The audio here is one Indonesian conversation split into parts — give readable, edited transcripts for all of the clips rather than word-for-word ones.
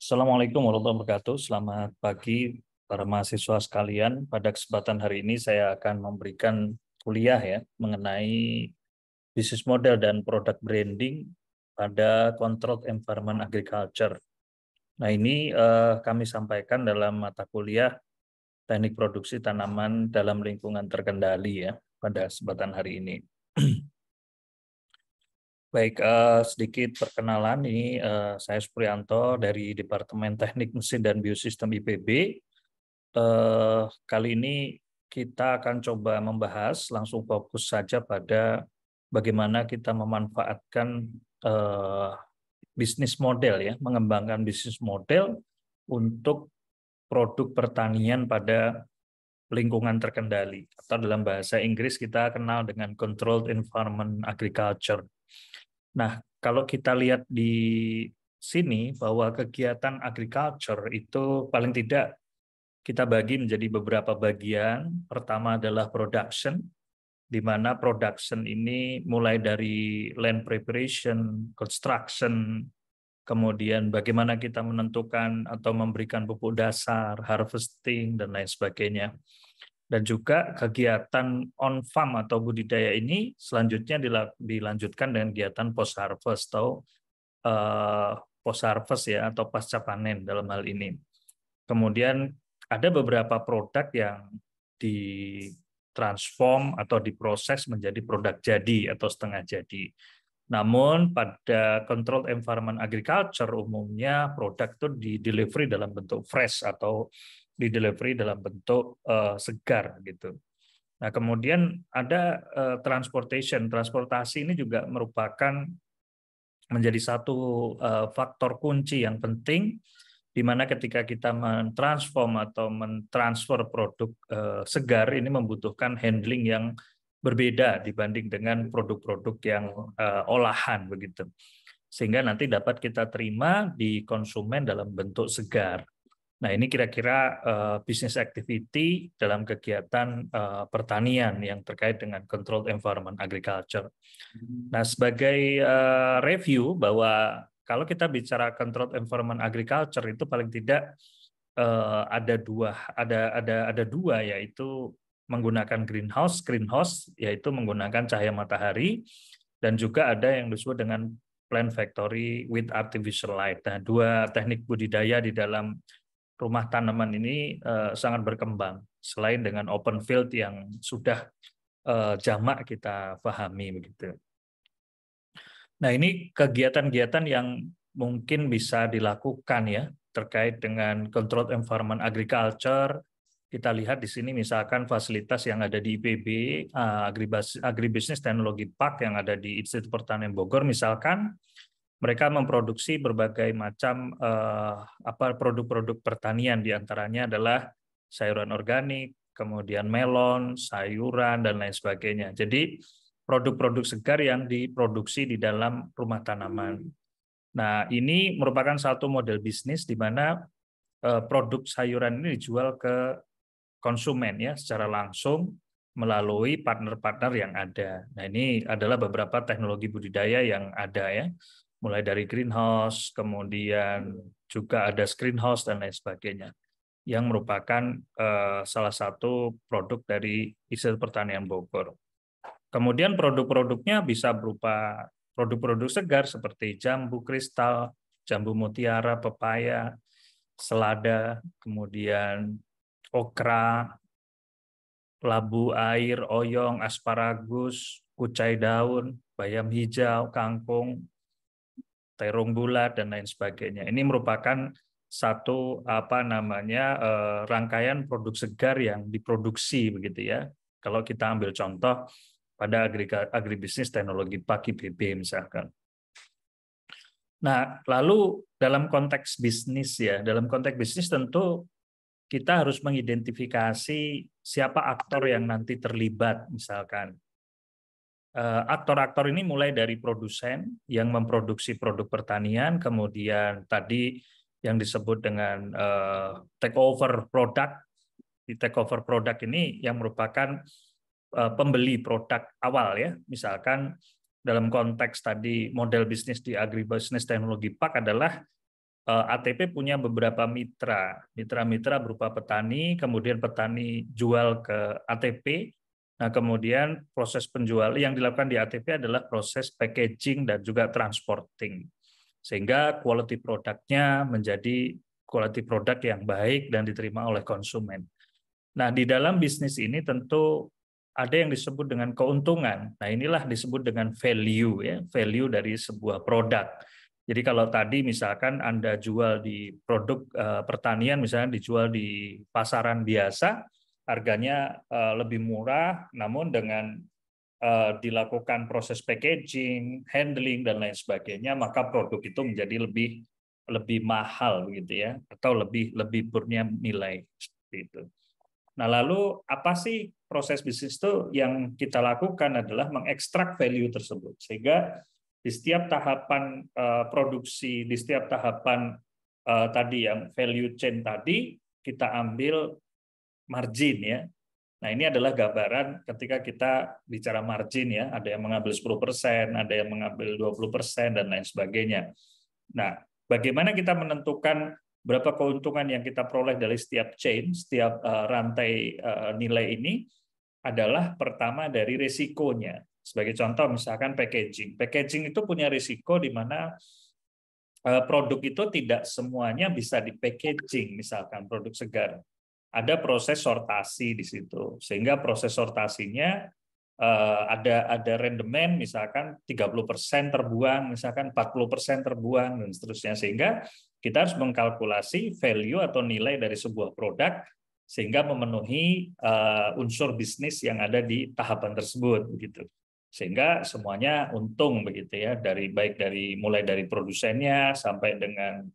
Assalamualaikum warahmatullahi wabarakatuh. Selamat pagi para mahasiswa sekalian. Pada kesempatan hari ini saya akan memberikan kuliah ya mengenai bisnis model dan produk branding pada controlled environment agriculture. Nah, ini kami sampaikan dalam mata kuliah Teknik Produksi Tanaman dalam Lingkungan Terkendali ya pada kesempatan hari ini. Baik, sedikit perkenalan. Ini saya Supriyanto dari Departemen Teknik Mesin dan Biosistem IPB. Kali ini kita akan coba membahas, langsung fokus saja pada bagaimana kita memanfaatkan bisnis model ya, mengembangkan bisnis model untuk produk pertanian pada lingkungan terkendali. Atau dalam bahasa Inggris kita kenal dengan Controlled Environment Agriculture. Nah, kalau kita lihat di sini bahwa kegiatan agriculture itu paling tidak kita bagi menjadi beberapa bagian. Pertama adalah production, di mana production ini mulai dari land preparation, construction, kemudian bagaimana kita menentukan atau memberikan pupuk dasar, harvesting, dan lain sebagainya. Dan juga kegiatan on-farm atau budidaya ini selanjutnya dilanjutkan dengan kegiatan post-harvest atau post-harvest ya, atau pasca panen dalam hal ini. Kemudian ada beberapa produk yang ditransform atau diproses menjadi produk jadi atau setengah jadi. Namun pada controlled environment agriculture umumnya produk itu di-delivery dalam bentuk fresh atau di-delivery dalam bentuk segar gitu. Nah, kemudian ada transportasi ini juga merupakan menjadi satu faktor kunci yang penting di mana ketika kita mentransform atau mentransfer produk segar ini membutuhkan handling yang berbeda dibanding dengan produk-produk yang olahan begitu. Sehingga nanti dapat kita terima di konsumen dalam bentuk segar. Nah, ini kira-kira business activity dalam kegiatan pertanian yang terkait dengan controlled environment agriculture. Nah, sebagai review bahwa kalau kita bicara controlled environment agriculture itu paling tidak ada dua yaitu menggunakan greenhouse yaitu menggunakan cahaya matahari, dan juga ada yang disebut dengan plant factory with artificial light. Nah, dua teknik budidaya di dalam rumah tanaman ini sangat berkembang selain dengan open field yang sudah jamak kita pahami begitu. Nah, ini kegiatan-kegiatan yang mungkin bisa dilakukan ya terkait dengan controlled environment agriculture. Kita lihat di sini misalkan fasilitas yang ada di IPB, Agribisnis Teknologi Park yang ada di Institut Pertanian Bogor misalkan, mereka memproduksi berbagai macam produk-produk pertanian, diantaranya adalah sayuran organik, kemudian melon, sayuran, dan lain sebagainya. Jadi produk-produk segar yang diproduksi di dalam rumah tanaman. Nah, ini merupakan satu model bisnis di mana produk sayuran ini dijual ke konsumen ya secara langsung melalui partner-partner yang ada. Nah, ini adalah beberapa teknologi budidaya yang ada ya, mulai dari greenhouse, kemudian juga ada screenhouse dan lain sebagainya, yang merupakan salah satu produk dari Institut Pertanian Bogor. Kemudian produk-produknya bisa berupa produk-produk segar seperti jambu kristal, jambu mutiara, pepaya, selada, kemudian okra, labu air, oyong, asparagus, kucai daun, bayam hijau, kangkung, terung bulat, dan lain sebagainya. Ini merupakan satu rangkaian produk segar yang diproduksi begitu ya. Kalau kita ambil contoh pada agribisnis teknologi pagi IPB misalkan. Nah, lalu dalam konteks bisnis ya, dalam konteks bisnis tentu kita harus mengidentifikasi siapa aktor yang nanti terlibat misalkan. Aktor-aktor ini mulai dari produsen yang memproduksi produk pertanian, kemudian tadi yang disebut dengan takeover product. Di takeover product ini yang merupakan pembeli produk awal ya, misalkan dalam konteks tadi model bisnis di Agribisnis Teknologi Park adalah ATP punya beberapa mitra. Mitra-mitra berupa petani, kemudian petani jual ke ATP. Nah, kemudian proses penjual yang dilakukan di ATP adalah proses packaging dan juga transporting. Sehingga quality produknya menjadi quality produk yang baik dan diterima oleh konsumen. Nah, di dalam bisnis ini tentu ada yang disebut dengan keuntungan. Nah, inilah disebut dengan value, ya, value dari sebuah produk. Jadi kalau tadi misalkan Anda jual di produk pertanian, misalnya dijual di pasaran biasa, harganya lebih murah, namun dengan dilakukan proses packaging, handling, dan lain sebagainya, maka produk itu menjadi lebih mahal, gitu ya, atau lebih punya nilai seperti itu. Nah, lalu apa sih proses bisnis itu yang kita lakukan adalah mengekstrak value tersebut. Sehingga di setiap tahapan produksi, di setiap tahapan tadi yang value chain tadi, kita ambil margin, ya. Nah, ini adalah gambaran ketika kita bicara margin, ya. Ada yang mengambil 10%, ada yang mengambil 20%, dan lain sebagainya. Nah, bagaimana kita menentukan berapa keuntungan yang kita peroleh dari setiap chain, setiap rantai nilai ini adalah pertama dari risikonya. Sebagai contoh misalkan packaging. Packaging itu punya risiko di mana produk itu tidak semuanya bisa di packaging, misalkan produk segar. Ada proses sortasi di situ. Sehingga proses sortasinya ada rendemen, misalkan 30% terbuang, misalkan 40% terbuang, dan seterusnya. Sehingga kita harus mengkalkulasi value atau nilai dari sebuah produk sehingga memenuhi unsur bisnis yang ada di tahapan tersebut, begitu. Sehingga semuanya untung, begitu ya, mulai dari produsennya sampai dengan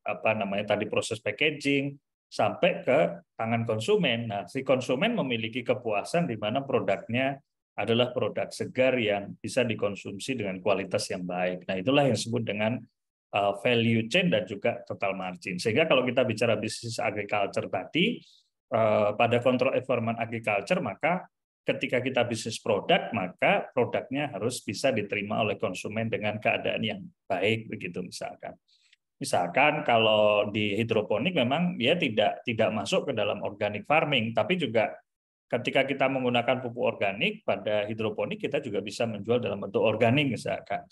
tadi proses packaging sampai ke tangan konsumen. Nah, si konsumen memiliki kepuasan di mana produknya adalah produk segar yang bisa dikonsumsi dengan kualitas yang baik. Nah, itulah yang disebut dengan value chain dan juga total margin. Sehingga kalau kita bicara bisnis agriculture tadi, pada kontrol environment agriculture, maka ketika kita bisnis produk, maka produknya harus bisa diterima oleh konsumen dengan keadaan yang baik, begitu misalkan. Misalkan kalau di hidroponik memang dia tidak masuk ke dalam organic farming, tapi juga ketika kita menggunakan pupuk organik pada hidroponik, kita juga bisa menjual dalam bentuk organik misalkan.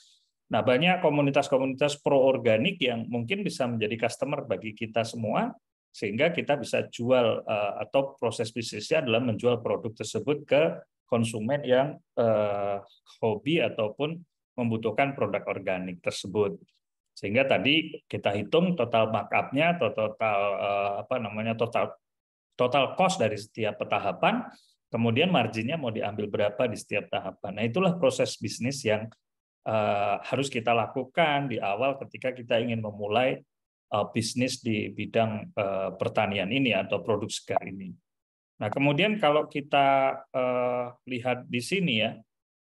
Nah, banyak komunitas-komunitas pro organik yang mungkin bisa menjadi customer bagi kita semua, sehingga kita bisa jual atau proses bisnisnya adalah menjual produk tersebut ke konsumen yang hobi ataupun membutuhkan produk organik tersebut. Sehingga tadi kita hitung total markup-nya atau total cost dari setiap tahapan, kemudian marginnya mau diambil berapa di setiap tahapan. Nah, itulah proses bisnis yang harus kita lakukan di awal ketika kita ingin memulai bisnis di bidang pertanian ini atau produk segar ini. Nah, kemudian kalau kita lihat di sini, ya,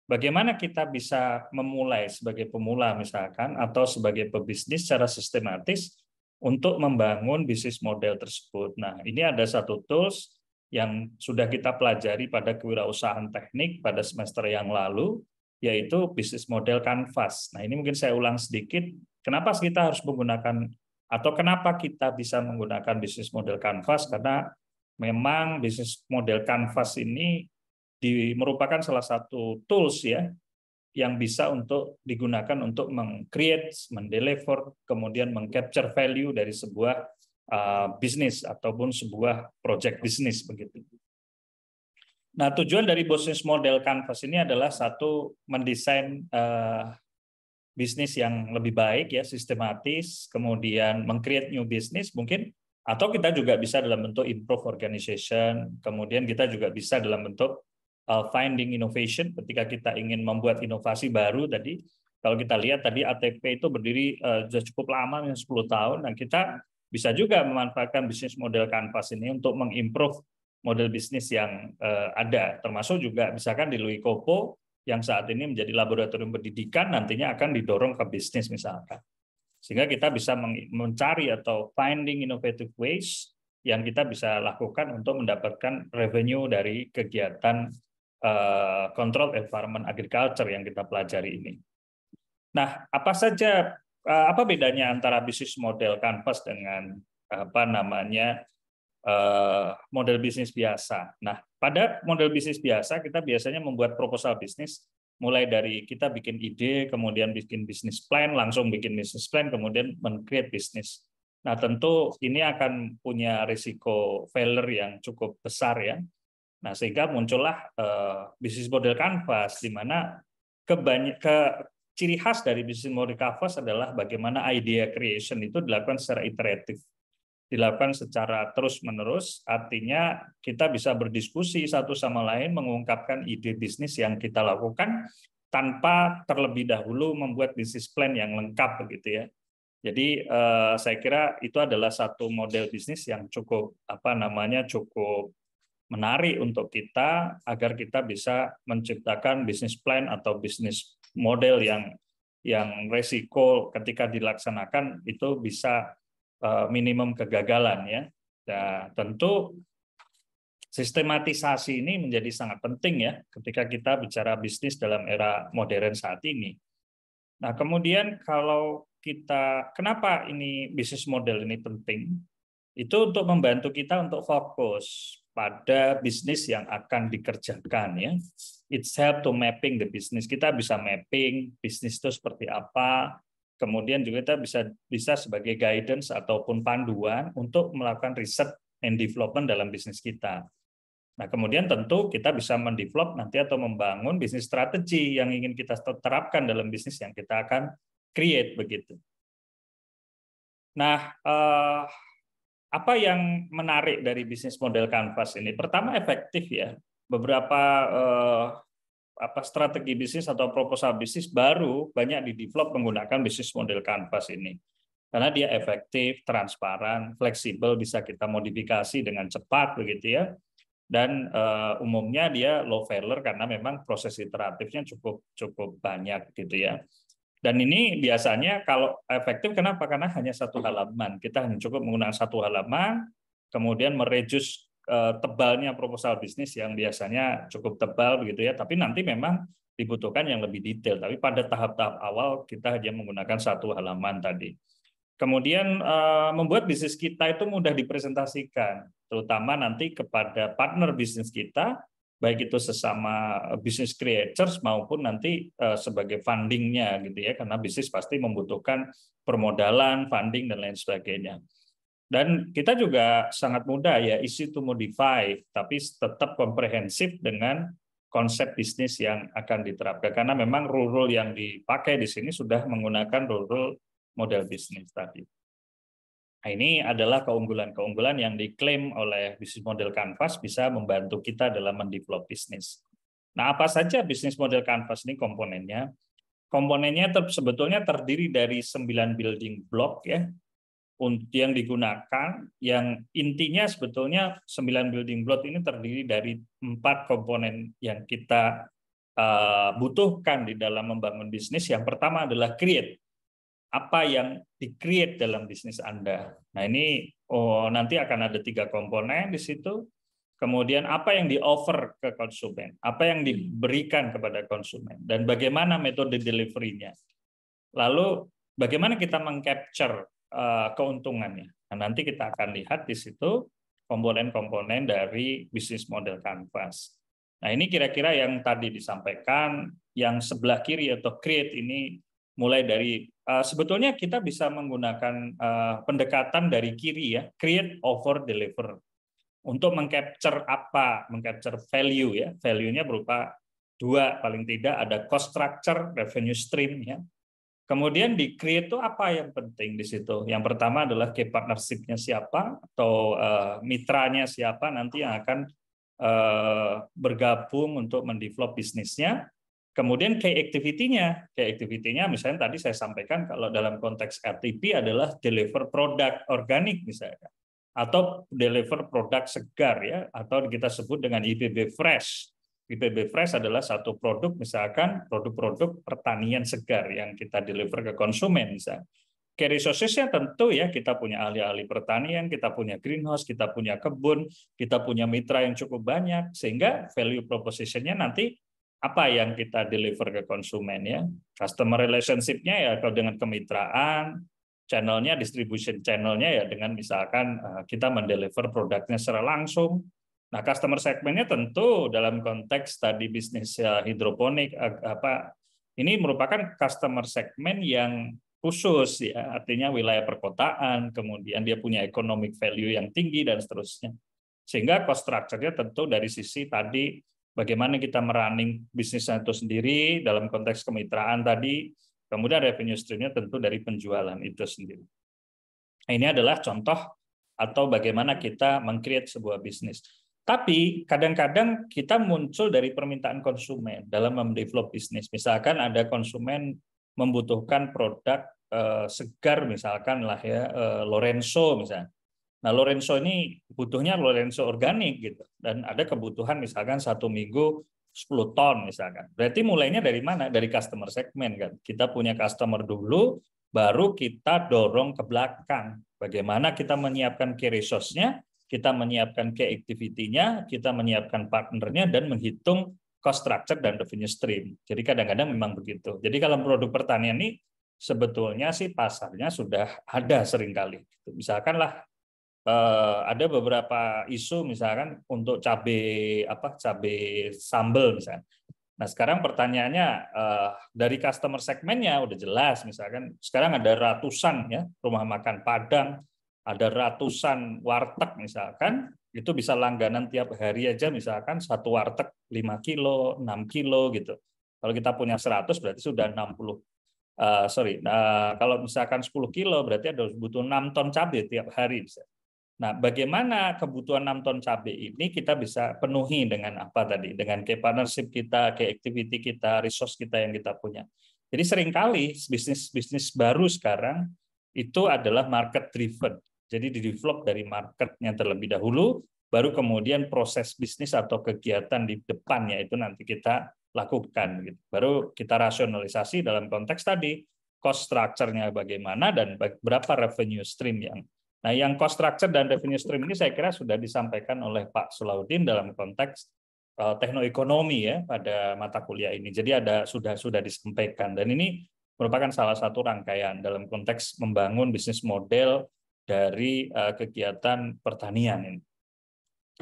bagaimana kita bisa memulai sebagai pemula misalkan atau sebagai pebisnis secara sistematis untuk membangun bisnis model tersebut. Nah, ini ada satu tools yang sudah kita pelajari pada kewirausahaan teknik pada semester yang lalu, yaitu bisnis model Canvas. Nah, ini mungkin saya ulang sedikit, kenapa kita harus menggunakan atau kenapa kita bisa menggunakan bisnis model Canvas, karena memang bisnis model Canvas ini merupakan salah satu tools, ya, yang bisa untuk digunakan untuk meng-create, mendeliver, kemudian meng-capture value dari sebuah bisnis ataupun sebuah project bisnis, begitu. Nah, tujuan dari bisnis model Canvas ini adalah satu, mendesain bisnis yang lebih baik, ya, sistematis, kemudian meng-create new business mungkin, atau kita juga bisa dalam bentuk improve organization, kemudian kita juga bisa dalam bentuk finding innovation ketika kita ingin membuat inovasi baru. Tadi kalau kita lihat tadi ATP itu berdiri sudah cukup lama, 10 tahun. Nah, kita bisa juga memanfaatkan bisnis model Canvas ini untuk mengimprove model bisnis yang ada, termasuk juga misalkan di Louis Kopo yang saat ini menjadi laboratorium pendidikan, nantinya akan didorong ke bisnis misalkan. Sehingga kita bisa mencari atau finding innovative ways yang kita bisa lakukan untuk mendapatkan revenue dari kegiatan control environment agriculture yang kita pelajari ini. Nah, apa saja apa bedanya antara bisnis model Canvas dengan apa namanya model bisnis biasa. Nah, pada model bisnis biasa kita biasanya membuat proposal bisnis mulai dari kita bikin ide, kemudian bikin bisnis plan, langsung bikin bisnis plan, kemudian men-create bisnis. Nah, tentu ini akan punya risiko failure yang cukup besar ya. Nah, sehingga muncullah bisnis model Canvas di mana ciri khas dari bisnis model Canvas adalah bagaimana idea creation itu dilakukan secara iteratif, dilakukan secara terus-menerus, artinya kita bisa berdiskusi satu sama lain, mengungkapkan ide bisnis yang kita lakukan tanpa terlebih dahulu membuat bisnis plan yang lengkap begitu ya. Jadi saya kira itu adalah satu model bisnis yang cukup cukup menarik untuk kita agar kita bisa menciptakan bisnis plan atau bisnis model yang resiko ketika dilaksanakan itu bisa minimum kegagalan ya. Dan tentu sistematisasi ini menjadi sangat penting ya ketika kita bicara bisnis dalam era modern saat ini. Nah, kemudian kalau kenapa ini bisnis model ini penting? Itu untuk membantu kita untuk fokus pada bisnis yang akan dikerjakan ya. It's help to mapping the business. Kita bisa mapping bisnis itu seperti apa. Kemudian juga kita bisa sebagai guidance ataupun panduan untuk melakukan riset and development dalam bisnis kita. Nah, kemudian tentu kita bisa mendevelop nanti atau membangun bisnis strategi yang ingin kita terapkan dalam bisnis yang kita akan create begitu. Nah, apa yang menarik dari bisnis model Canvas ini? Pertama, efektif ya. Beberapa strategi bisnis atau proposal bisnis baru banyak didevelop menggunakan bisnis model Canvas ini. Karena dia efektif, transparan, fleksibel, bisa kita modifikasi dengan cepat begitu ya. Dan umumnya dia low failure karena memang proses iteratifnya cukup banyak gitu ya. Dan ini biasanya kalau efektif kenapa? Karena hanya satu halaman. Kita hanya cukup menggunakan satu halaman, kemudian mereduce tebalnya proposal bisnis yang biasanya cukup tebal begitu ya. Tapi nanti memang dibutuhkan yang lebih detail. Tapi pada tahap-tahap awal kita hanya menggunakan satu halaman tadi. Kemudian membuat bisnis kita itu mudah dipresentasikan, terutama nanti kepada partner bisnis kita, baik itu sesama business creators maupun nanti sebagai fundingnya gitu ya, karena bisnis pasti membutuhkan permodalan, funding dan lain sebagainya. Dan kita juga sangat mudah ya, easy to modify, tapi tetap komprehensif dengan konsep bisnis yang akan diterapkan, karena memang rule-rule yang dipakai di sini sudah menggunakan rule-rule model bisnis tadi. Nah, ini adalah keunggulan-keunggulan yang diklaim oleh bisnis model Canvas bisa membantu kita dalam mendevelop bisnis. Nah, apa saja bisnis model Canvas ini komponennya? Komponennya sebetulnya terdiri dari 9 building block ya, yang digunakan, yang intinya sebetulnya 9 building block ini terdiri dari 4 komponen yang kita butuhkan di dalam membangun bisnis. Yang pertama adalah create. Apa yang di-create dalam bisnis Anda. Nah, ini nanti akan ada 3 komponen di situ. Kemudian apa yang di-offer ke konsumen, apa yang diberikan kepada konsumen, dan bagaimana metode delivery-nya. Lalu bagaimana kita meng-capture keuntungannya. Nah, nanti kita akan lihat di situ komponen-komponen dari bisnis model Canvas. Nah, ini kira-kira yang tadi disampaikan, yang sebelah kiri atau create ini mulai dari sebetulnya kita bisa menggunakan pendekatan dari kiri ya, create, offer, deliver. Untuk mengcapture apa? Mengcapture value ya. Value-nya berupa 2 paling tidak, ada cost structure, revenue stream ya. Kemudian di create itu apa yang penting di situ? Yang pertama adalah key partnership-nya siapa atau mitranya siapa nanti yang akan bergabung untuk mendevelop bisnisnya. Kemudian key activity-nya misalnya tadi saya sampaikan kalau dalam konteks RTP adalah deliver produk organik misalnya, atau deliver produk segar ya, atau kita sebut dengan IPB Fresh. IPB Fresh adalah satu produk misalkan produk-produk pertanian segar yang kita deliver ke konsumen misalnya. Key resources-nya tentu ya, kita punya ahli-ahli pertanian, kita punya greenhouse, kita punya kebun, kita punya mitra yang cukup banyak, sehingga value proposition-nya nanti apa yang kita deliver ke konsumen ya. Customer relationship-nya ya kalau dengan kemitraan, channelnya, distribution channelnya ya dengan misalkan kita mendeliver produknya secara langsung. Nah, customer segmentnya tentu dalam konteks tadi bisnis hidroponik ini merupakan customer segment yang khusus ya, artinya wilayah perkotaan, kemudian dia punya economic value yang tinggi dan seterusnya. Sehingga cost structure-nya tentu dari sisi tadi bagaimana kita merunning bisnisnya itu sendiri dalam konteks kemitraan tadi, kemudian revenue stream-nya tentu dari penjualan itu sendiri. Nah, ini adalah contoh atau bagaimana kita meng-create sebuah bisnis. Tapi kadang-kadang kita muncul dari permintaan konsumen dalam mendevelop bisnis. Misalkan ada konsumen membutuhkan produk segar misalkan lah ya Lorenzo misalnya. Nah, Lorenzo ini butuhnya Lorenzo organik gitu. Dan ada kebutuhan misalkan 1 minggu 10 ton misalkan. Berarti mulainya dari mana? Dari customer segment kan. Kita punya customer dulu, baru kita dorong ke belakang. Bagaimana kita menyiapkan key resource-nya, kita menyiapkan key activity-nya, kita menyiapkan partnernya, dan menghitung cost structure dan revenue stream. Jadi kadang-kadang memang begitu. Jadi kalau produk pertanian ini sebetulnya sih pasarnya sudah ada seringkali. Misalkan lah ada beberapa isu misalkan untuk cabai sambal misalkan. Nah, sekarang pertanyaannya dari customer segmennya udah jelas misalkan sekarang ada ratusan ya rumah makan Padang, ada ratusan warteg misalkan, itu bisa langganan tiap hari aja misalkan satu warteg 5 kilo, 6 kilo gitu. Kalau kita punya 100 berarti sudah 60 kalau misalkan 10 kilo berarti ada butuh 6 ton cabai tiap hari bisa. Nah, bagaimana kebutuhan 6 ton cabai ini kita bisa penuhi dengan apa tadi? Dengan key partnership kita, key activity kita, resource kita yang kita punya. Jadi seringkali bisnis baru sekarang itu adalah market driven. Jadi di-develop dari marketnya terlebih dahulu, baru kemudian proses bisnis atau kegiatan di depannya itu nanti kita lakukan. Gitu. Baru kita rasionalisasi dalam konteks tadi, cost structure-nya bagaimana dan berapa revenue stream yang. Nah, yang cost structure dan revenue stream ini saya kira sudah disampaikan oleh Pak Sulaudin dalam konteks teknoekonomi ya pada mata kuliah ini. Jadi sudah disampaikan dan ini merupakan salah satu rangkaian dalam konteks membangun bisnis model dari kegiatan pertanian ini.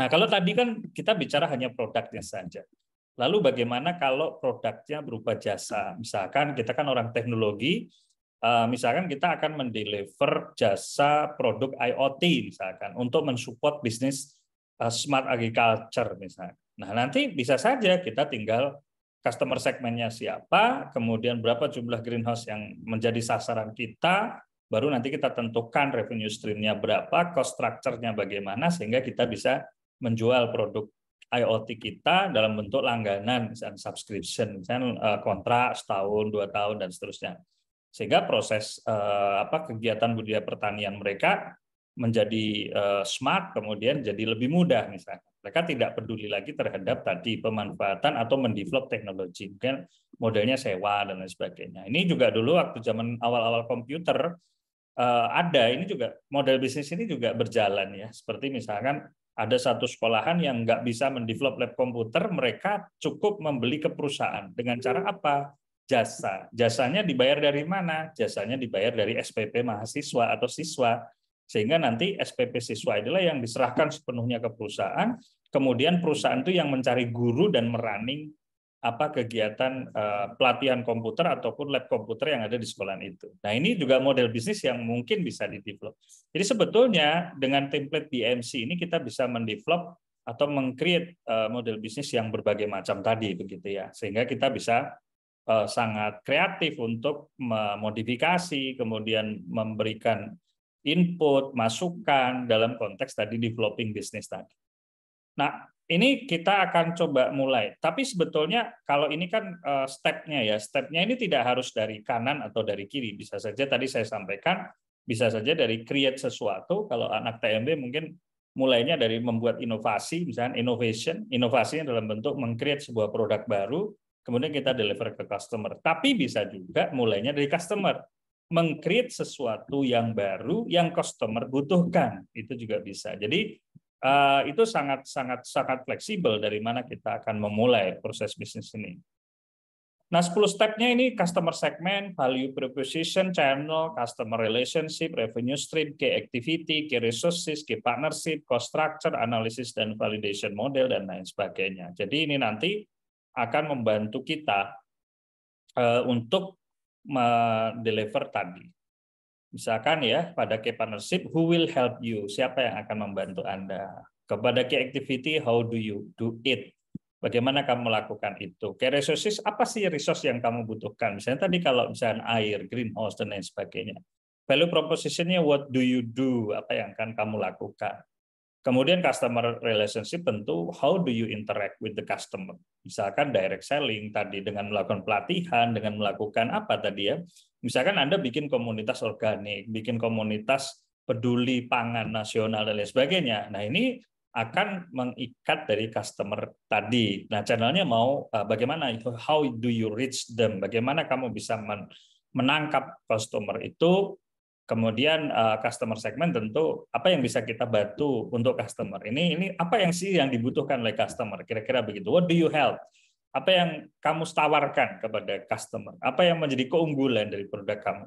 Nah, kalau tadi kan kita bicara hanya produknya saja. Lalu bagaimana kalau produknya berupa jasa? Misalkan kita kan orang teknologi, misalkan kita akan mendeliver jasa produk IoT misalkan untuk mensupport bisnis smart agriculture misalkan. Nah, nanti bisa saja kita tinggal customer segmennya siapa, kemudian berapa jumlah greenhouse yang menjadi sasaran kita, baru nanti kita tentukan revenue stream-nya berapa, cost structure-nya bagaimana sehingga kita bisa menjual produk IoT kita dalam bentuk langganan, misalnya subscription, misalnya kontrak setahun, 2 tahun dan seterusnya. Sehingga proses kegiatan budidaya pertanian mereka menjadi smart, kemudian jadi lebih mudah misalnya. Mereka tidak peduli lagi terhadap tadi pemanfaatan atau mendevelop teknologi, mungkin modelnya sewa dan lain sebagainya. Ini juga dulu waktu zaman awal-awal komputer ada, ini juga model bisnis ini juga berjalan ya. Seperti misalkan ada satu sekolahan yang nggak bisa mendevelop lab komputer, mereka cukup membeli ke perusahaan dengan cara apa? Jasa. Jasanya dibayar dari mana? Jasanya dibayar dari SPP mahasiswa atau siswa. Sehingga nanti SPP siswa adalah yang diserahkan sepenuhnya ke perusahaan, kemudian perusahaan itu yang mencari guru dan merunning kegiatan pelatihan komputer ataupun lab komputer yang ada di sekolah itu. Nah, ini juga model bisnis yang mungkin bisa di-develop. Jadi sebetulnya dengan template BMC ini kita bisa mendevelop atau meng-create model bisnis yang berbagai macam tadi begitu ya. Sehingga kita bisa sangat kreatif untuk memodifikasi, kemudian memberikan input, masukan dalam konteks tadi developing bisnis tadi. Nah, ini kita akan coba mulai. Tapi sebetulnya kalau ini kan step-nya ya, step-nya ini tidak harus dari kanan atau dari kiri. Bisa saja tadi saya sampaikan, bisa saja dari create sesuatu. Kalau anak TMB mungkin mulainya dari membuat inovasi, misalnya inovasinya dalam bentuk meng-create sebuah produk baru, kemudian kita deliver ke customer. Tapi bisa juga mulainya dari customer, meng-create sesuatu yang baru yang customer butuhkan. Itu juga bisa. Jadi itu sangat fleksibel dari mana kita akan memulai proses bisnis ini. Nah, 10 step-nya ini customer segment, value proposition, channel, customer relationship, revenue stream, key activity, key resources, key partnership, cost structure, analysis dan validation model, dan lain sebagainya. Jadi ini nanti akan membantu kita untuk mendeliver tadi. Misalkan ya, pada key partnership, who will help you? Siapa yang akan membantu Anda? Kepada key activity, how do you do it? Bagaimana kamu melakukan itu? Key resources, apa sih resource yang kamu butuhkan? Misalnya tadi kalau misalnya air, greenhouse, dan lain sebagainya. Value proposition-nya, what do you do? Apa yang akan kamu lakukan? Kemudian customer relationship tentu how do you interact with the customer. Misalkan direct selling tadi dengan melakukan pelatihan, dengan melakukan apa tadi ya. Misalkan Anda bikin komunitas organik, bikin komunitas peduli pangan nasional dan lain sebagainya. Nah, ini akan mengikat dari customer tadi. Nah, channelnya mau bagaimana, how do you reach them? Bagaimana kamu bisa menangkap customer itu. Kemudian customer segment tentu apa yang bisa kita bantu untuk customer. Ini apa yang sih yang dibutuhkan oleh customer? Kira-kira begitu. What do you help? Apa yang kamu tawarkan kepada customer? Apa yang menjadi keunggulan dari produk kamu?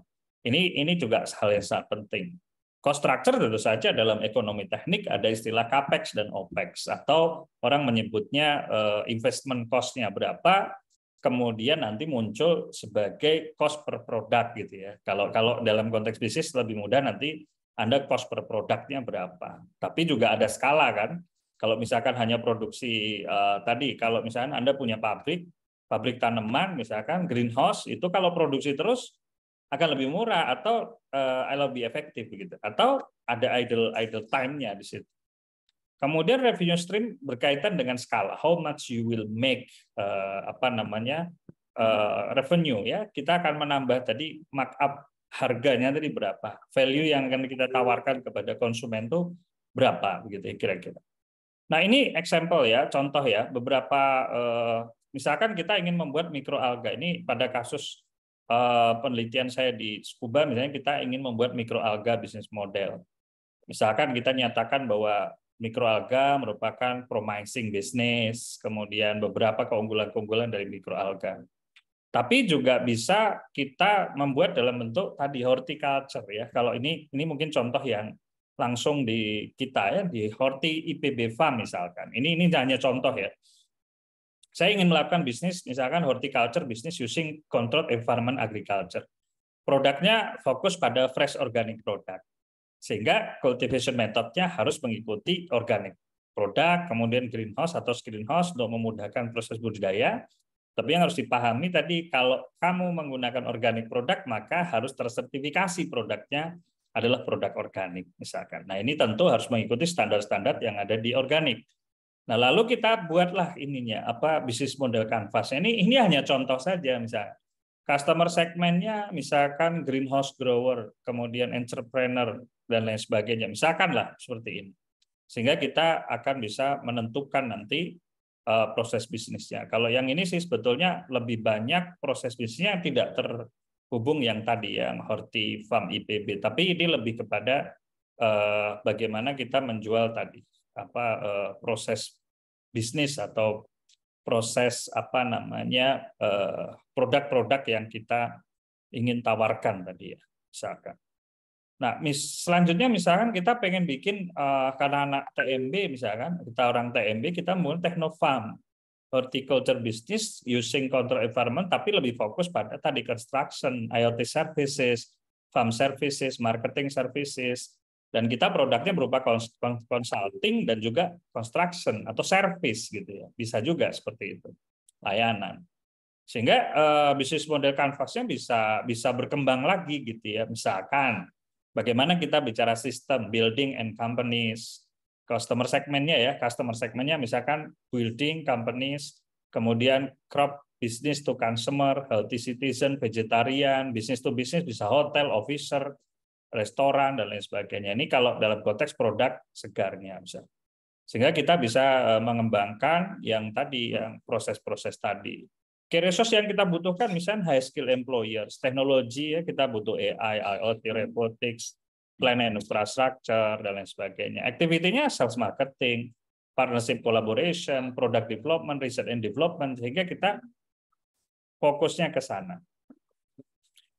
Ini juga hal yang sangat penting. Cost structure tentu saja dalam ekonomi teknik ada istilah capex dan opex, atau orang menyebutnya investment cost-nya berapa, kemudian nanti muncul sebagai cost per produk gitu ya. Kalau dalam konteks bisnis lebih mudah, nanti Anda cost per produknya berapa. Tapi juga ada skala kan. Kalau misalkan hanya produksi tadi, kalau misalkan Anda punya pabrik tanaman misalkan greenhouse, itu kalau produksi terus akan lebih murah atau lebih efektif begitu. Atau ada idle time-nya di situ. Kemudian revenue stream berkaitan dengan skala, how much you will make revenue ya. Kita akan menambah tadi markup harganya tadi berapa, value yang akan kita tawarkan kepada konsumen itu berapa begitu kira-kira. Nah, ini example ya, contoh ya, beberapa misalkan kita ingin membuat mikroalga. Ini pada kasus penelitian saya di Tsukuba misalnya, kita ingin membuat mikroalga bisnis model. Misalkan kita nyatakan bahwa mikroalga merupakan promising bisnis, kemudian beberapa keunggulan-keunggulan dari mikroalga. Tapi juga bisa kita membuat dalam bentuk tadi horticulture ya. Kalau ini mungkin contoh yang langsung di kita ya, di Horti IPB Farm misalkan. Ini hanya contoh ya. Saya ingin melakukan bisnis misalkan horticulture bisnis using controlled environment agriculture. Produknya fokus pada fresh organic product. Sehingga cultivation methodnya harus mengikuti organic produk, kemudian greenhouse atau greenhouse untuk memudahkan proses budidaya. Tapi yang harus dipahami tadi, kalau kamu menggunakan organic produk, maka harus tersertifikasi produknya adalah produk organik misalkan. Nah, ini tentu harus mengikuti standar-standar yang ada di organik. Nah, lalu kita buatlah ininya bisnis model canvas. Ini hanya contoh saja misalnya. Customer segmennya misalkan greenhouse grower, kemudian entrepreneur, dan lain sebagainya. Misalkan lah seperti ini. Sehingga kita akan bisa menentukan nanti proses bisnisnya. Kalau yang ini sih sebetulnya lebih banyak proses bisnisnya yang tidak terhubung yang tadi, yang Horti Farm IPB. Tapi ini lebih kepada bagaimana kita menjual tadi, proses bisnis atau proses produk-produk yang kita ingin tawarkan tadi ya, misalkan. Nah, selanjutnya misalkan kita pengen bikin karena anak TMB misalkan, kita orang TMB, kita mau Technofarm, horticulture business using control environment, tapi lebih fokus pada tadi construction, IoT services, farm services, marketing services, dan kita produknya berupa consulting dan juga construction atau service gitu ya, bisa juga seperti itu, layanan. Sehingga bisnis model canvasnya bisa berkembang lagi gitu ya, misalkan bagaimana kita bicara sistem building and companies, customer segmentnya ya, customer segmentnya misalkan building companies, kemudian crop business to consumer, healthy citizen, vegetarian, business to business bisa hotel, officer, restoran dan lain sebagainya. Ini kalau dalam konteks produk segarnya bisa. Sehingga kita bisa mengembangkan yang tadi, yang proses-proses tadi. Key resource yang kita butuhkan misalnya high skill employers, teknologi ya, kita butuh AI, IoT, robotics, plan and infrastructure dan lain sebagainya. Activity-nya sales marketing, partnership collaboration, product development, research and development, sehingga kita fokusnya ke sana.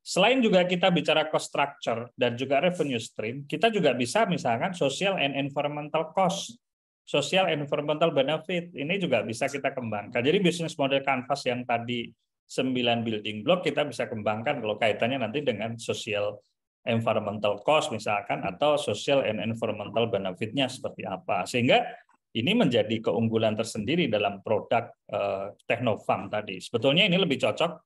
Selain juga kita bicara cost structure dan juga revenue stream, kita juga bisa misalkan social and environmental cost, social and environmental benefit, ini juga bisa kita kembangkan. Jadi bisnis model Canvas yang tadi 9 building block kita bisa kembangkan kalau kaitannya nanti dengan social environmental cost misalkan, atau social and environmental benefit-nya seperti apa. Sehingga ini menjadi keunggulan tersendiri dalam produk Teknofarm tadi. Sebetulnya ini lebih cocok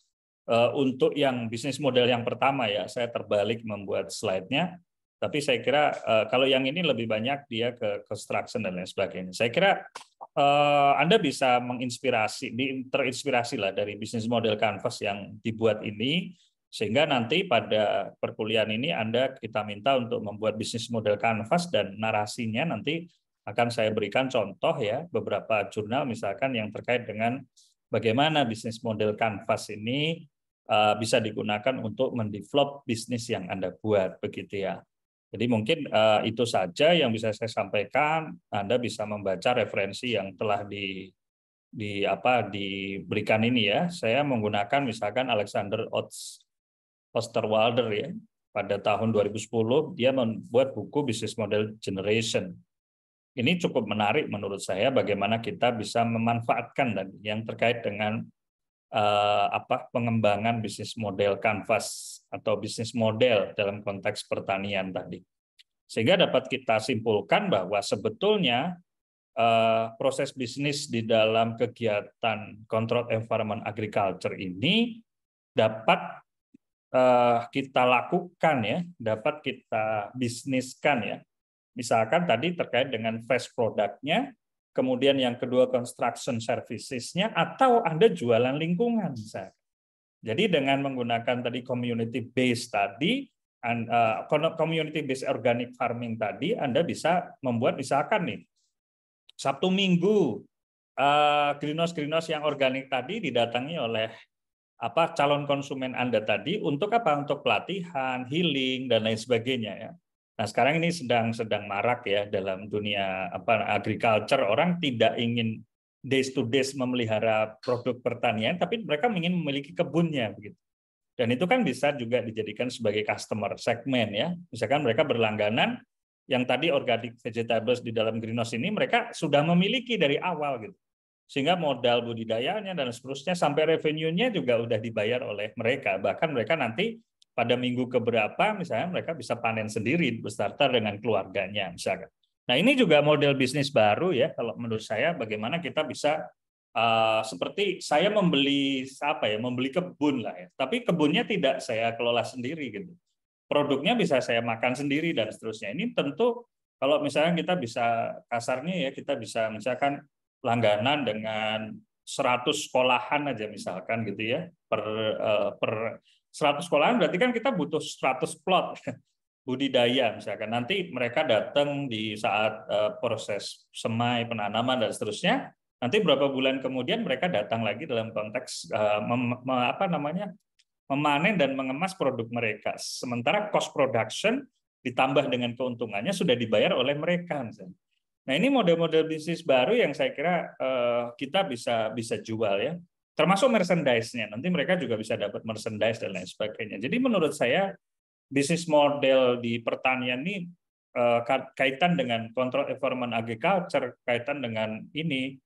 untuk yang bisnis model yang pertama ya, saya terbalik membuat slide-nya, tapi saya kira kalau yang ini lebih banyak dia ke construction dan lain sebagainya. Saya kira Anda bisa terinspirasi lah dari bisnis model Canvas yang dibuat ini, sehingga nanti pada perkuliahan ini kita minta untuk membuat bisnis model Canvas dan narasinya nanti akan saya berikan contoh ya, beberapa jurnal misalkan yang terkait dengan bagaimana bisnis model Canvas ini bisa digunakan untuk mendevelop bisnis yang Anda buat, begitu ya. Jadi mungkin itu saja yang bisa saya sampaikan. Anda bisa membaca referensi yang telah diberikan ini ya. Saya menggunakan misalkan Alexander Osterwalder ya. Pada tahun 2010 dia membuat buku Business Model Generation. Ini cukup menarik menurut saya bagaimana kita bisa memanfaatkan dan yang terkait dengan pengembangan bisnis model Canvas atau bisnis model dalam konteks pertanian tadi. Sehingga dapat kita simpulkan bahwa sebetulnya proses bisnis di dalam kegiatan controlled environment agriculture ini dapat kita lakukan ya, dapat kita bisniskan ya. Misalkan tadi terkait dengan fresh product-nya, kemudian yang kedua construction services-nya, atau Anda jualan lingkungan misalnya. Jadi dengan menggunakan tadi community based tadi, community based organic farming tadi, Anda bisa membuat misalkan nih Sabtu Minggu greenhouse yang organik tadi didatangi oleh calon konsumen Anda tadi untuk apa? Untuk pelatihan, healing dan lain sebagainya ya. Nah, sekarang ini sedang marak ya dalam dunia agriculture, orang tidak ingin days to days memelihara produk pertanian, tapi mereka ingin memiliki kebunnya begitu. Dan itu kan bisa juga dijadikan sebagai customer segmen ya. Misalkan mereka berlangganan yang tadi organic vegetables di dalam greenhouse ini mereka sudah memiliki dari awal gitu. Sehingga modal budidayanya dan seterusnya sampai revenue-nya juga udah dibayar oleh mereka. Bahkan mereka nanti pada minggu keberapa misalnya mereka bisa panen sendiri beserta dengan keluarganya misalkan. Nah, ini juga model bisnis baru ya kalau menurut saya, bagaimana kita bisa seperti saya membeli kebun lah ya. Tapi kebunnya tidak saya kelola sendiri gitu. Produknya bisa saya makan sendiri dan seterusnya. Ini tentu kalau misalnya kita bisa kasarnya ya, kita bisa misalkan langganan dengan 100 sekolahan aja misalkan gitu ya, per 100 sekolahan berarti kan kita butuh 100 plot budidaya misalkan. Nanti mereka datang di saat proses semai, penanaman dan seterusnya. Nanti beberapa bulan kemudian mereka datang lagi dalam konteks memanen dan mengemas produk mereka. Sementara cost production ditambah dengan keuntungannya sudah dibayar oleh mereka misalnya. Nah, ini model-model bisnis baru yang saya kira kita bisa jual ya. Termasuk merchandise-nya. Nanti mereka juga bisa dapat merchandise dan lain sebagainya. Jadi menurut saya bisnis model di pertanian ini kaitan dengan control environment agriculture, kaitan dengan ini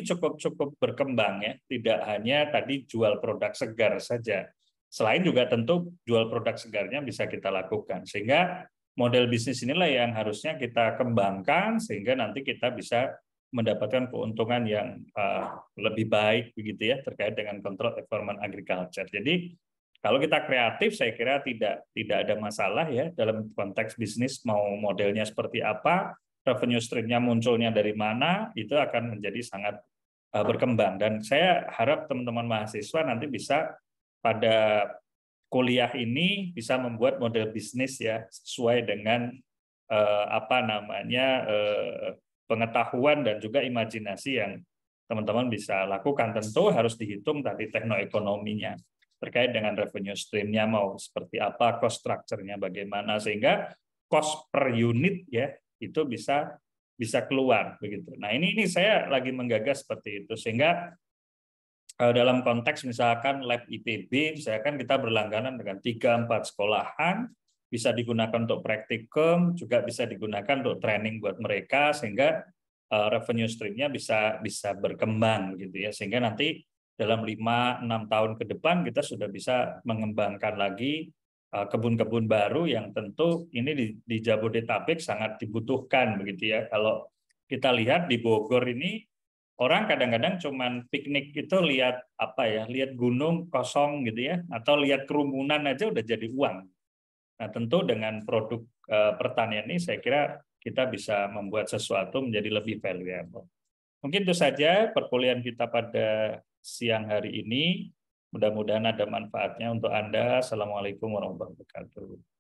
cukup berkembang ya. Tidak hanya tadi jual produk segar saja. Selain juga tentu jual produk segarnya bisa kita lakukan. Sehingga model bisnis inilah yang harusnya kita kembangkan sehingga nanti kita bisa mendapatkan keuntungan yang lebih baik begitu ya terkait dengan control environment agriculture. Jadi kalau kita kreatif saya kira tidak ada masalah ya dalam konteks bisnis, mau modelnya seperti apa, revenue stream-nya munculnya dari mana, itu akan menjadi sangat berkembang. Dan saya harap teman-teman mahasiswa nanti bisa pada kuliah ini bisa membuat model bisnis ya sesuai dengan pengetahuan dan juga imajinasi yang teman-teman bisa lakukan. Tentu harus dihitung tadi teknoekonominya terkait dengan revenue stream-nya mau seperti apa, cost structure-nya bagaimana, sehingga cost per unit ya itu bisa keluar begitu. Nah, ini saya lagi menggagas seperti itu sehingga dalam konteks misalkan lab IPB, misalkan kita berlangganan dengan 3-4 sekolahan, bisa digunakan untuk praktikum, juga bisa digunakan untuk training buat mereka, sehingga revenue stream-nya bisa berkembang gitu ya, sehingga nanti dalam 5-6 tahun ke depan kita sudah bisa mengembangkan lagi kebun-kebun baru yang tentu ini di Jabodetabek sangat dibutuhkan begitu ya. Kalau kita lihat di Bogor ini orang kadang-kadang cuman piknik itu lihat apa ya, lihat gunung kosong gitu ya, atau lihat kerumunan aja udah jadi uang. Nah, tentu dengan produk pertanian ini saya kira kita bisa membuat sesuatu menjadi lebih valuable. Mungkin itu saja perkuliahan kita pada siang hari ini. Mudah-mudahan ada manfaatnya untuk Anda. Assalamualaikum warahmatullahi wabarakatuh.